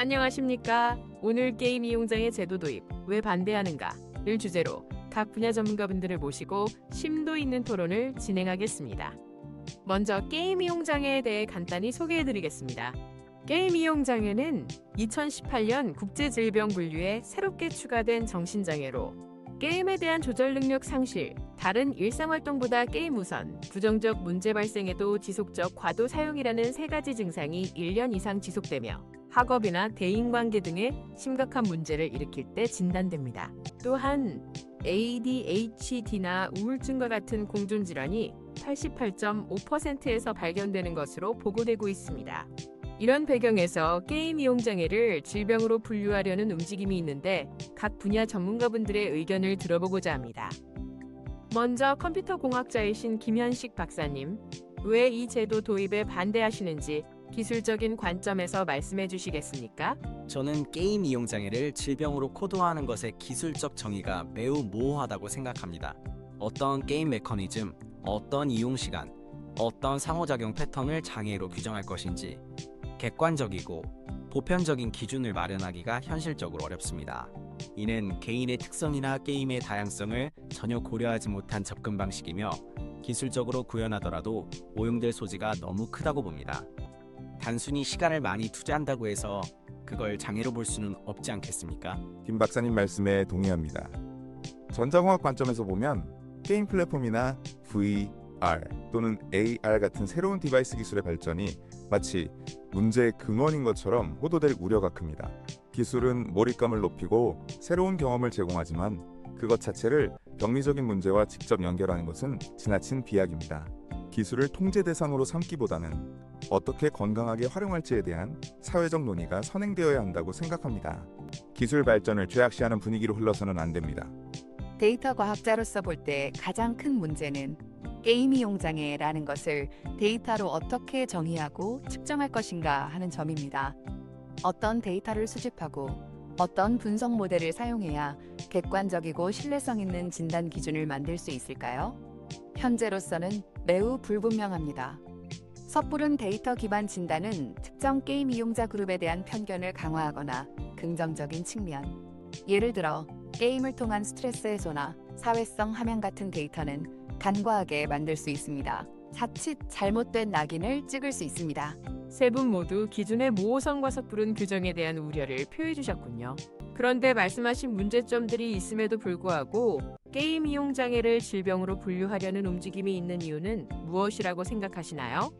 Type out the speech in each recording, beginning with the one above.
안녕하십니까. 오늘 게임 이용장의 제도 도입, 왜 반대하는가를 주제로 각 분야 전문가분들을 모시고 심도 있는 토론을 진행하겠습니다. 먼저 게임 이용장애에 대해 간단히 소개해드리겠습니다. 게임 이용장애는 2018년 국제질병분류에 새롭게 추가된 정신장애로 게임에 대한 조절 능력 상실, 다른 일상활동보다 게임 우선, 부정적 문제 발생에도 지속적 과도 사용이라는 세 가지 증상이 1년 이상 지속되며 학업이나 대인관계 등의 심각한 문제를 일으킬 때 진단됩니다. 또한 ADHD나 우울증과 같은 공존질환이 88.5%에서 발견되는 것으로 보고되고 있습니다. 이런 배경에서 게임 이용장애를 질병으로 분류하려는 움직임이 있는데 각 분야 전문가분들의 의견을 들어보고자 합니다. 먼저 컴퓨터 공학자이신 김현식 박사님, 왜 이 제도 도입에 반대하시는지 기술적인 관점에서 말씀해 주시겠습니까? 저는 게임 이용 장애를 질병으로 코드화하는 것의 기술적 정의가 매우 모호하다고 생각합니다. 어떤 게임 메커니즘, 어떤 이용 시간, 어떤 상호작용 패턴을 장애로 규정할 것인지 객관적이고 보편적인 기준을 마련하기가 현실적으로 어렵습니다. 이는 개인의 특성이나 게임의 다양성을 전혀 고려하지 못한 접근 방식이며 기술적으로 구현하더라도 오용될 소지가 너무 크다고 봅니다. 단순히 시간을 많이 투자한다고 해서 그걸 장애로 볼 수는 없지 않겠습니까? 김 박사님 말씀에 동의합니다. 전자공학 관점에서 보면 게임 플랫폼이나 VR 또는 AR 같은 새로운 디바이스 기술의 발전이 마치 문제의 근원인 것처럼 호도될 우려가 큽니다. 기술은 몰입감을 높이고 새로운 경험을 제공하지만 그것 자체를 병리적인 문제와 직접 연결하는 것은 지나친 비약입니다. 기술을 통제 대상으로 삼기보다는 어떻게 건강하게 활용할지에 대한 사회적 논의가 선행되어야 한다고 생각합니다. 기술 발전을 죄악시하는 분위기로 흘러서는 안 됩니다. 데이터 과학자로서 볼 때 가장 큰 문제는 게임 이용 장애라는 것을 데이터로 어떻게 정의하고 측정할 것인가 하는 점입니다. 어떤 데이터를 수집하고 어떤 분석 모델을 사용해야 객관적이고 신뢰성 있는 진단 기준을 만들 수 있을까요? 현재로서는 매우 불분명합니다. 섣부른 데이터 기반 진단은 특정 게임 이용자 그룹에 대한 편견을 강화하거나 긍정적인 측면, 예를 들어 게임을 통한 스트레스 해소나 사회성 함양 같은 데이터는 간과하게 만들 수 있습니다. 자칫 잘못된 낙인을 찍을 수 있습니다. 세 분 모두 기준의 모호성과 섣부른 규정에 대한 우려를 표해 주셨군요. 그런데 말씀하신 문제점들이 있음에도 불구하고 게임 이용 장애를 질병으로 분류하려는 움직임이 있는 이유는 무엇이라고 생각하시나요?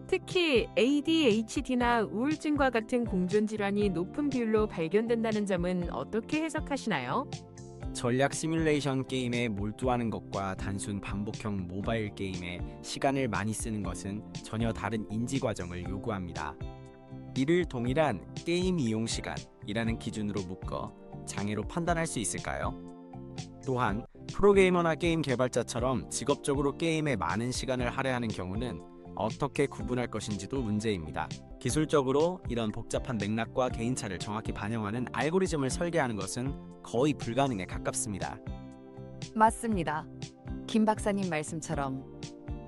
특히 ADHD나 우울증과 같은 공존질환이 높은 비율로 발견된다는 점은 어떻게 해석하시나요? 전략 시뮬레이션 게임에 몰두하는 것과 단순 반복형 모바일 게임에 시간을 많이 쓰는 것은 전혀 다른 인지 과정을 요구합니다. 이를 동일한 게임 이용 시간이라는 기준으로 묶어 장애로 판단할 수 있을까요? 또한 프로게이머나 게임 개발자처럼 직업적으로 게임에 많은 시간을 할애하는 경우는 어떻게 구분할 것인지도 문제입니다. 기술적으로 이런 복잡한 맥락과 개인차를 정확히 반영하는 알고리즘을 설계하는 것은 거의 불가능에 가깝습니다. 맞습니다. 김 박사님 말씀처럼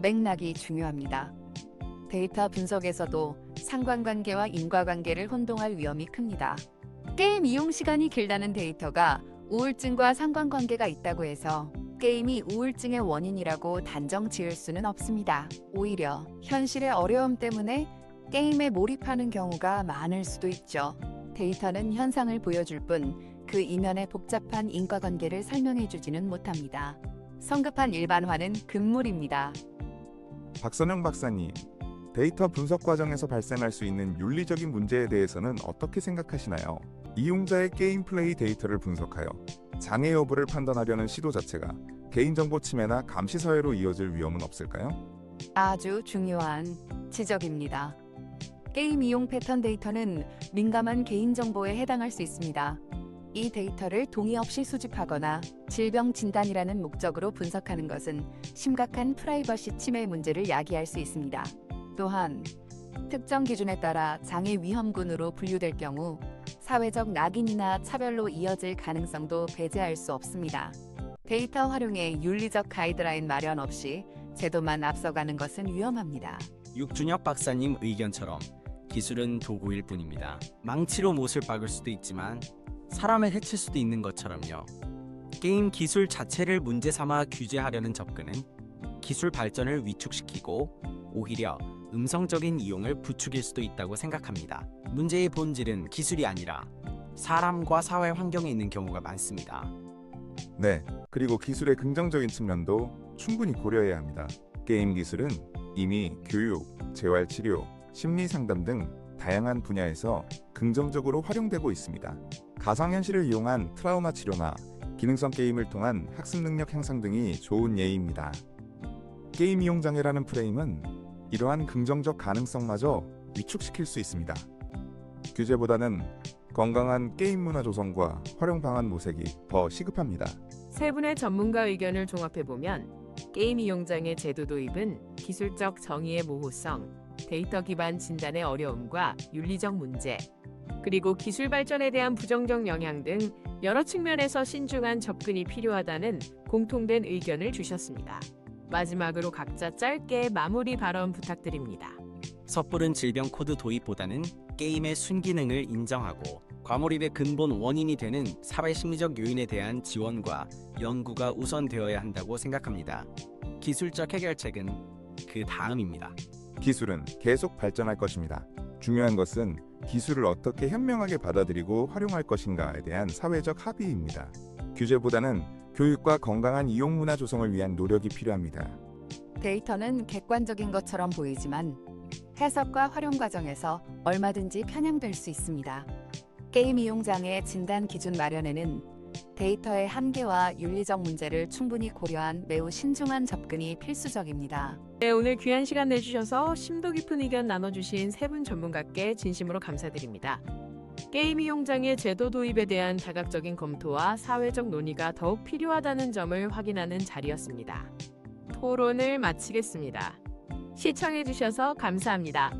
맥락이 중요합니다. 데이터 분석에서도 상관관계와 인과관계를 혼동할 위험이 큽니다. 게임 이용 시간이 길다는 데이터가 우울증과 상관관계가 있다고 해서 게임이 우울증의 원인이라고 단정 지을 수는 없습니다. 오히려 현실의 어려움 때문에 게임에 몰입하는 경우가 많을 수도 있죠. 데이터는 현상을 보여줄 뿐 그 이면의 복잡한 인과관계를 설명해주지는 못합니다. 성급한 일반화는 금물입니다. 박선영 박사님, 데이터 분석 과정에서 발생할 수 있는 윤리적인 문제에 대해서는 어떻게 생각하시나요? 이용자의 게임 플레이 데이터를 분석하여 장애 여부를 판단하려는 시도 자체가 개인정보 침해나 감시 사회로 이어질 위험은 없을까요? 아주 중요한 지적입니다. 게임 이용 패턴 데이터는 민감한 개인정보에 해당할 수 있습니다. 이 데이터를 동의 없이 수집하거나 질병 진단이라는 목적으로 분석하는 것은 심각한 프라이버시 침해 문제를 야기할 수 있습니다. 또한 특정 기준에 따라 장애 위험군으로 분류될 경우 사회적 낙인이나 차별로 이어질 가능성도 배제할 수 없습니다. 데이터 활용에 윤리적 가이드라인 마련 없이 제도만 앞서가는 것은 위험합니다. 육준혁 박사님 의견처럼 기술은 도구일 뿐입니다. 망치로 못을 박을 수도 있지만 사람을 해칠 수도 있는 것처럼요. 게임 기술 자체를 문제 삼아 규제하려는 접근은 기술 발전을 위축시키고 오히려 음성적인 이용을 부추길 수도 있다고 생각합니다. 문제의 본질은 기술이 아니라 사람과 사회 환경에 있는 경우가 많습니다. 네, 그리고 기술의 긍정적인 측면도 충분히 고려해야 합니다. 게임 기술은 이미 교육, 재활치료, 심리상담 등 다양한 분야에서 긍정적으로 활용되고 있습니다. 가상현실을 이용한 트라우마 치료나 기능성 게임을 통한 학습 능력 향상 등이 좋은 예입니다. 게임 이용 장애라는 프레임은 이러한 긍정적 가능성마저 위축시킬 수 있습니다. 규제보다는 건강한 게임 문화 조성과 활용 방안 모색이 더 시급합니다. 세 분의 전문가 의견을 종합해보면 게임 이용장애 제도 도입은 기술적 정의의 모호성, 데이터 기반 진단의 어려움과 윤리적 문제, 그리고 기술 발전에 대한 부정적 영향 등 여러 측면에서 신중한 접근이 필요하다는 공통된 의견을 주셨습니다. 마지막으로 각자 짧게 마무리 발언 부탁드립니다. 섣부른 질병 코드 도입보다는 게임의 순기능을 인정하고 과몰입의 근본 원인이 되는 사회심리적 요인에 대한 지원과 연구가 우선되어야 한다고 생각합니다. 기술적 해결책은 그 다음입니다. 기술은 계속 발전할 것입니다. 중요한 것은 기술을 어떻게 현명하게 받아들이고 활용할 것인가에 대한 사회적 합의입니다. 규제보다는 교육과 건강한 이용 문화 조성을 위한 노력이 필요합니다. 데이터는 객관적인 것처럼 보이지만 해석과 활용 과정에서 얼마든지 편향될 수 있습니다. 게임 이용 장애 진단 기준 마련에는 데이터의 한계와 윤리적 문제를 충분히 고려한 매우 신중한 접근이 필수적입니다. 네, 오늘 귀한 시간 내주셔서 심도 깊은 의견 나눠주신 세 분 전문가께 진심으로 감사드립니다. 게임 이용장애 제도 도입에 대한 다각적인 검토와 사회적 논의가 더욱 필요하다는 점을 확인하는 자리였습니다. 토론을 마치겠습니다. 시청해주셔서 감사합니다.